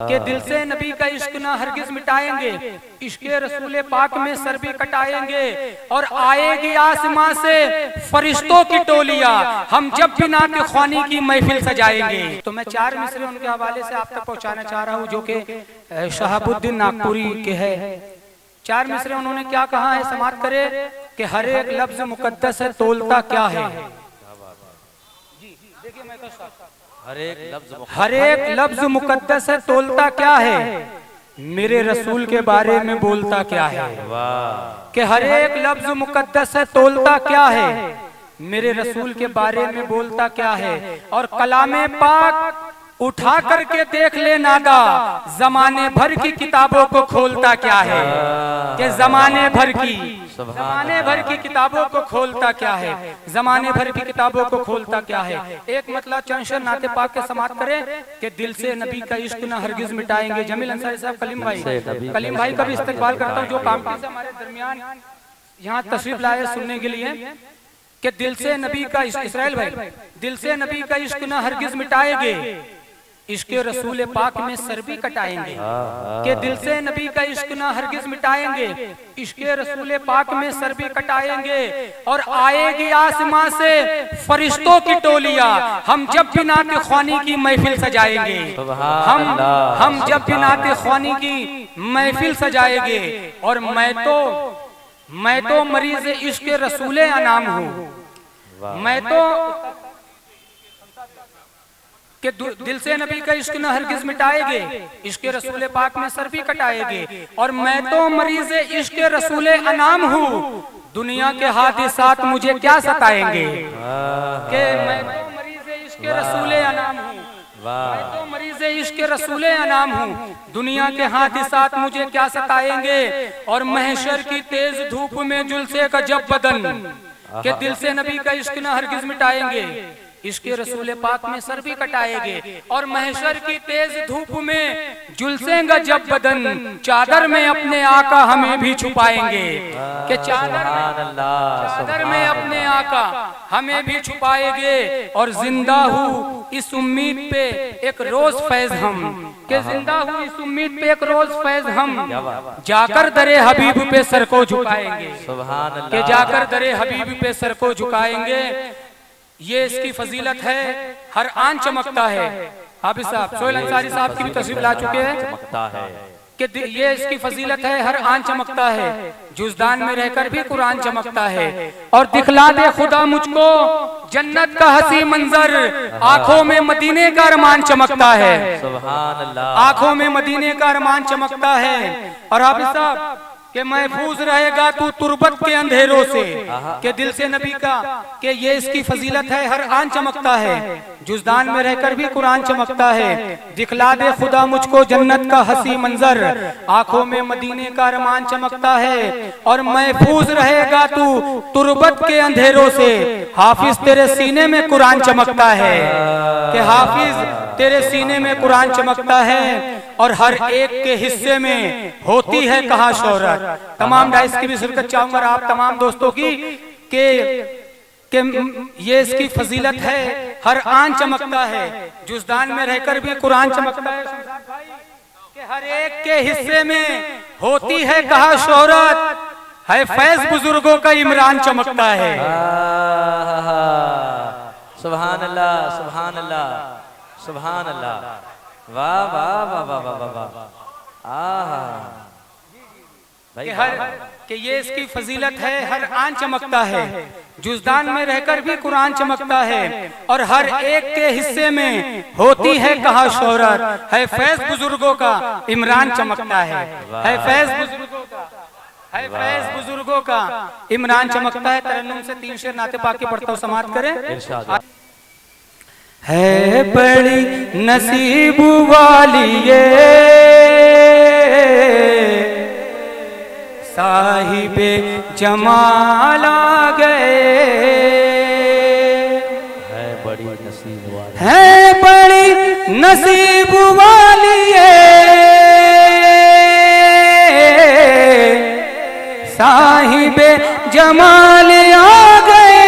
کہ دل سے نبی کا عشق نہ ہرگز مٹائیں گے، عشق رسول پاک میں سر بھی کٹائیں گے، اور آئے گی آسمان سے فرشتوں کی ٹولیاں، ہم جب بھی نعت خوانی کی محفل سجائیں گے۔ تو میں چار مصرے ان کے حوالے سے آپ تک پہنچانا چاہ رہا ہوں جو کہ شہاب الدین ناگپوری کے ہے۔ چار مصرے انہوں نے کیا کہا ہے، سماعت کرے کہ ہر ایک لفظ مقدس ہے، تولتا کیا ہے۔ ہر ایک لفظ مقدس ہے، تولتا کیا ہے، میرے رسول کے بارے میں بولتا کیا ہے۔ کہ ہر ایک لفظ مقدس ہے، تولتا کیا ہے، میرے رسول کے بارے میں بولتا کیا ہے۔ اور کلام پاک اٹھا کر کے دیکھ لے نادا، زمانے بھر کی کتابوں کو کھولتا کیا ہے۔ کہ زمانے بھر کی کتابوں کو کھولتا کیا ہے، زمانے بھر کی کتابوں کو کھولتا کیا ہے۔ ایک مطلب چند شعر نعت پاک کے سماعت کریں کہ دل سے نبی کا عشق نہ ہرگز مٹائیں گے۔ جمیل انصاری صاحب، کلیم بھائی کا بھی استقبال کرتا ہوں جو کامٹی سے ہمارے درمیان یہاں تشریف لائے سننے کے لیے، کہ دل سے نبی کا عشق، اسرائیل بھائی، دل سے نبی کا عشق نہ ہرگز مٹائیں گے، عشق رسول پاک میں سر بھی کٹائیں گے۔ کہ دل سے نبی کا عشق نہ ہرگز مٹائیں گے، عشق رسول پاک میں سر بھی کٹائیں گے، اور آئے گی آسمان سے فرشتوں کی ٹولیاں، ہم جب بھی نعت خوانی کی محفل سجائیں گے۔ ہم جب بھی نعت خوانی کی محفل سجائیں گے، اور میں تو مریض عشق رسول انام ہوں۔ میں تو کہ دل سے نبی کا عشق نہ ہرگز مٹائے گے، عشق رسول پاک میں سر بھی کٹائے گے، اور میں تو مریض عشق رسول انام ہوں، دنیا کے حادثات مجھے کیا ستائیں گے۔ کہ میں تو مریض عشق رسول انام ہوں، میں تو مریض عشق رسول انام ہوں، دنیا کے حادثات مجھے کیا ستائیں گے، اور محشر کی تیز دھوپ میں جلسے کا جب بدن، کہ دل سے نبی کا عشق نہ ہرگز مٹائیں گے، عشق رسول پاک میں سر بھی کٹائے گے، اور محشر کی تیز دھوپ میں جلسیں گا جب بدن، چادر میں اپنے آقا ہمیں بھی چھپائیں گے۔ کہ چادر میں اپنے آقا ہمیں بھی چھپائیں گے، اور زندہ ہوں اس امید پہ ایک روز فیض ہم، کہ زندہ ہوں اس امید پہ ایک روز فیض ہم، جا کر در حبیب پہ سر کو جھکائیں گے۔ کہ جا کر در حبیب پہ سر کو جھکائیں گے۔ یہ اس کی فضیلت ہے، ہر آن چمکتا ہے۔ حافظ صاحب، سہیل انصاری صاحب کی بھی تشریف لا چکے ہیں، کہ یہ اس کی فضیلت ہے، ہر آن چمکتا ہے، جزدان میں رہ کر بھی قرآن چمکتا ہے، اور دکھلا دے خدا مجھ کو جنت کا حسین منظر، آنکھوں میں مدینے کا ارمان چمکتا ہے۔ آنکھوں میں مدینے کا ارمان چمکتا ہے۔ اور حافظ صاحب کہ محفوظ رہے گا تو تربت کے اندھیروں سے، کہ دل سے نبی کا، کہ یہ اس کی فضیلت ہے، ہر آن چمکتا ہے، جزدان میں رہ کر بھی قرآن چمکتا ہے، دکھلا دے خدا مجھ کو جنت کا حسین منظر، آنکھوں میں مدینے کا ارمان چمکتا ہے، اور محفوظ رہے گا تو تربت کے اندھیروں سے، حافظ تیرے سینے میں قرآن چمکتا ہے۔ کہ حافظ تیرے سینے میں قرآن چمکتا ہے، اور ہر ایک کے حصے میں ہوتی ہے کہاں شہرت۔ تمام ڈائس کی بھی شرکت چاہوں گا آپ تمام دوستوں کی، کہ یہ اس کی فضیلت ہے، ہر آن چمکتا ہے، جزدان میں رہ کر بھی قرآن چمکتا ہے، کہ ہر ایک کے حصے میں ہوتی ہے کہاں شہرت، ہے فیض بزرگوں کا عمران چمکتا ہے۔ سبحان اللہ، سبحان اللہ، سبحان اللہ، واہ واہ واہ واہ واہ واہ۔ کہ یہ اس کی فضیلت ہے، ہر آن چمکتا ہے، جزدان میں رہ کر بھی قرآن چمکتا ہے، اور ہر ایک کے حصے میں ہوتی ہے کہاں شہرت، ہے فیض بزرگوں کا عمران چمکتا ہے، ہے فیض بزرگوں کا، ہے فیض بزرگوں کا عمران چمکتا ہے۔ ترنم سے 3 شعر نعت پاک کے پڑھتا ہوں، سماعت کریں۔ ہے بڑی نصیب والی صاحب جمال آ گئے، ہے بڑی نصیب والی، ہے بڑی نصیب والی صاحب جمال آ گئے،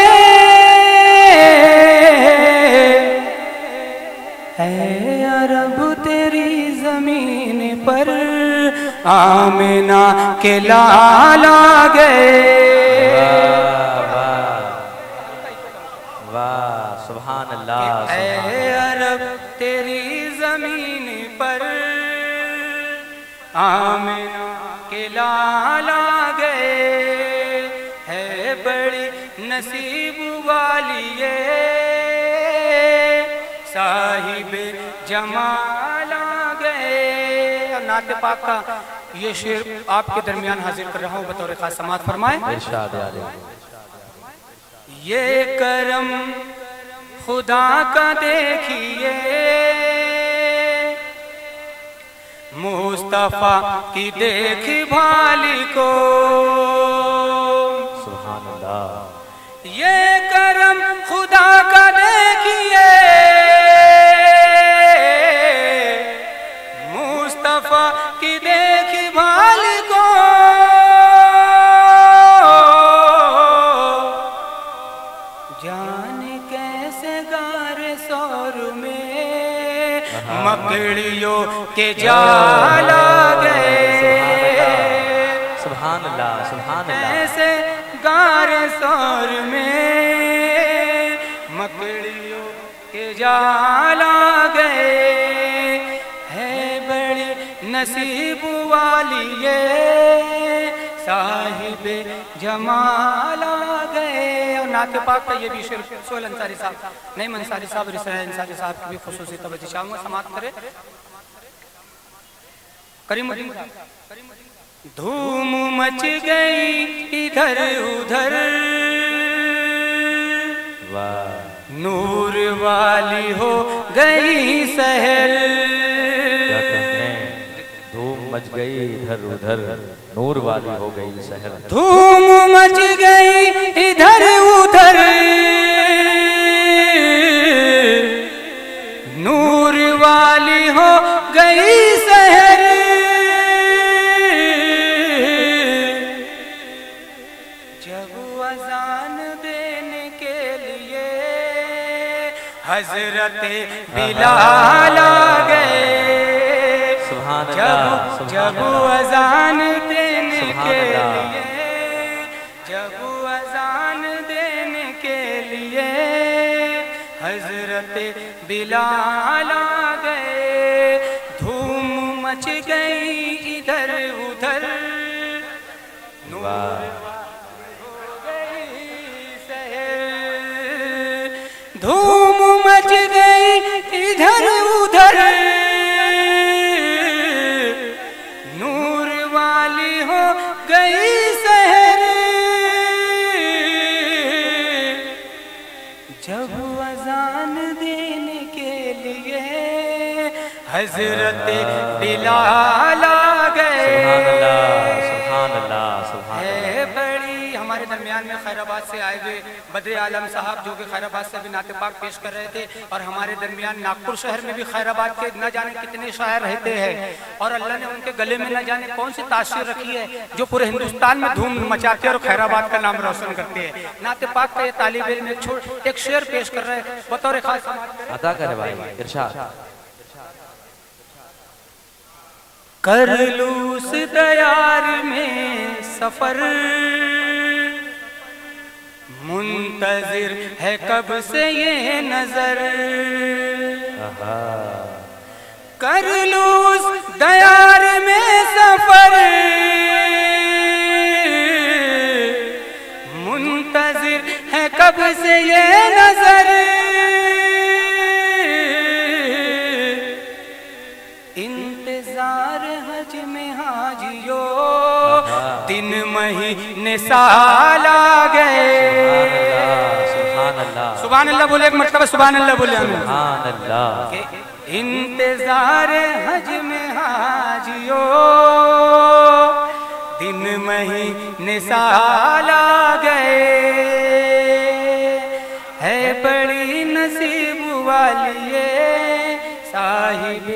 ہے عرب تیری زمین پر آمنہ کے لال آ گئے۔ واہ سبحان اللہ۔ اے عرب تیری زمین پر آمنہ کے لال آ گئے، ہے بڑی نصیب والی یہ صاحب جمال آ گئے۔ اور نعت پاک کا یہ شعر آپ کے درمیان حاضر کر رہا ہوں، بطور خاص سماعت فرمائیں۔ ارشاد عالی۔ یہ کرم خدا کا دیکھیے، مصطفیٰ کی دیکھ بھال کو، سبحان اللہ۔ یہ کرم خدا کا دیکھیے، مصطفیٰ کی دیکھ بھال کو، جان کیسے غار سور میں مکڑیوں کے جال آ گئے، سبحان اللہ سبحان اللہ۔ ایسے غار سور میں مکڑیوں کے جال آ گئے، ہے بڑی نصیب والی یہ صاحب جمال آ گئے۔ اور نعت پاک کا یہ بھی شعر سہیل انصاری صاحب، نعیم انصاری صاحب، رسالہ انصاری صاحب کی بھی خصوصی توجہ چاہوں گا، سماعت کرے۔ کریم الدین دھوم مچ گئی ادھر ادھر، نور والی ہو گئی سحر، دھوم مچ گئی ادھر ادھر، نور والی ہو گئی سحر۔ دھوم مچ گئی ادھر ادھر، نور والی ہو گئی سحر، جب اذان دینے کے لیے حضرت بلال آ گئے، سبحان اللہ۔ جب اذان دینے کے لیے، جب اذان دینے کے لیے حضرت بلال آ گئے، دھوم مچ گئی ادھر ادھر، نور ہو گئی سحر، دھوم مچ گئی ادھر ادھر، نور والی ہو گئی سحر، جب اذان دینے کے لیے حضرت بلال آ گئے۔ سبحان اللہ سبحان اللہ۔ ہے بڑی ہمارے درمیان میں خیر آباد سے آئے ہوئے بدر عالم صاحب، جو کہ خیر آباد سے بھی نعت پاک پیش کر رہے تھے، اور ہمارے درمیان ناگپور شہر میں بھی خیر آباد کے نہ جانے کتنے شاعر رہتے ہیں، اور اللہ نے ان کے گلے میں نہ جانے کون سی تاثیر رکھی ہے جو پورے ہندوستان میں دھوم مچاتے ہیں اور خیر آباد کا نام روشن کرتے ہیں۔ نعت پاک کا یہ طالب علم ایک شعر پیش کر رہے ہیں، بطور خاص عطا کرے بھائی ارشاد۔ کر لوں اس دیار میں سفر، منتظر ہے کب سے یہ نظر، کر لوں اس دیار میں سفر، منتظر ہے کب سے یہ نظر، انتظار حج میں حاجیو دن مہینے سال آ گئے۔ سبحان اللہ بولے ایک مرتبہ، سبحان اللہ بولے سبحان اللہ۔ کہ انتظار حج میں حاجیو دن مہینے سال آ گئے، ہے بڑی نصیب والی یہ صاحب